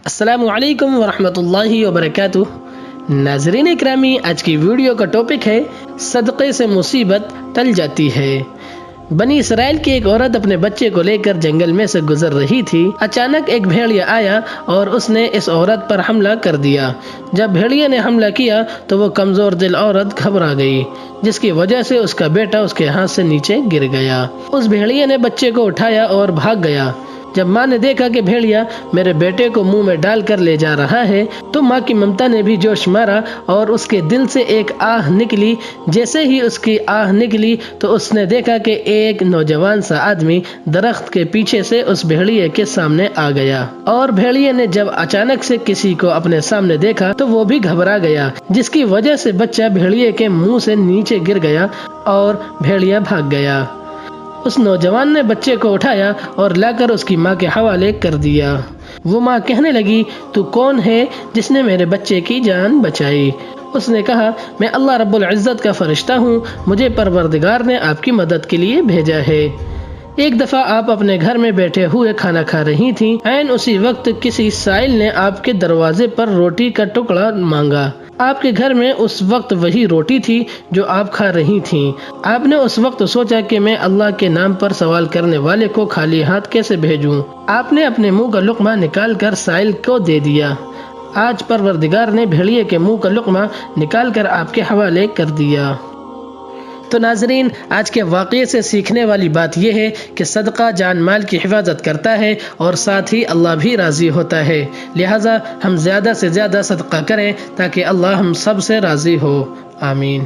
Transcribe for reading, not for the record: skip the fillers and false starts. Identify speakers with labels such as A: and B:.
A: السلام علیکم ورحمۃ اللہ وبرکاتہ۔ ناظرین اکرامی، آج کی ویڈیو کا ٹاپک ہے صدقے سے مصیبت ٹل جاتی ہے۔ بنی اسرائیل کی ایک عورت اپنے بچے کو لے کر جنگل میں سے گزر رہی تھی۔ اچانک ایک بھیڑیا آیا اور اس نے اس عورت پر حملہ کر دیا۔ جب بھیڑیا نے حملہ کیا تو وہ کمزور دل عورت گھبرا گئی، جس کی وجہ سے اس کا بیٹا اس کے ہاتھ سے نیچے گر گیا۔ اس بھیڑیا نے بچے کو اٹھایا اور بھاگ گیا۔ جب ماں نے دیکھا کہ بھیڑیا میرے بیٹے کو منہ میں ڈال کر لے جا رہا ہے تو ماں کی ممتا نے بھی جوش مارا اور اس کے دل سے ایک آہ نکلی۔ جیسے ہی اس کی آہ نکلی تو اس نے دیکھا کہ ایک نوجوان سا آدمی درخت کے پیچھے سے اس بھیڑیے کے سامنے آ گیا، اور بھیڑیے نے جب اچانک سے کسی کو اپنے سامنے دیکھا تو وہ بھی گھبرا گیا، جس کی وجہ سے بچہ بھیڑیے کے منہ سے نیچے گر گیا اور بھیڑیا بھاگ گیا۔ اس نوجوان نے بچے کو اٹھایا اور لا کر اس کی ماں کے حوالے کر دیا۔ وہ ماں کہنے لگی، تو کون ہے جس نے میرے بچے کی جان بچائی؟ اس نے کہا، میں اللہ رب العزت کا فرشتہ ہوں، مجھے پروردگار نے آپ کی مدد کے لیے بھیجا ہے۔ ایک دفعہ آپ اپنے گھر میں بیٹھے ہوئے کھانا کھا رہی تھیں۔ عین اسی وقت کسی سائل نے آپ کے دروازے پر روٹی کا ٹکڑا مانگا۔ آپ کے گھر میں اس وقت وہی روٹی تھی جو آپ کھا رہی تھیں۔ آپ نے اس وقت سوچا کہ میں اللہ کے نام پر سوال کرنے والے کو خالی ہاتھ کیسے بھیجوں؟ آپ نے اپنے منہ کا لقمہ نکال کر سائل کو دے دیا۔ آج پروردگار نے بھیڑیے کے منہ کا لقمہ نکال کر آپ کے حوالے کر دیا۔ تو ناظرین، آج کے واقعے سے سیکھنے والی بات یہ ہے کہ صدقہ جان مال کی حفاظت کرتا ہے اور ساتھ ہی اللہ بھی راضی ہوتا ہے، لہٰذا ہم زیادہ سے زیادہ صدقہ کریں تاکہ اللہ ہم سب سے راضی ہو۔ آمین۔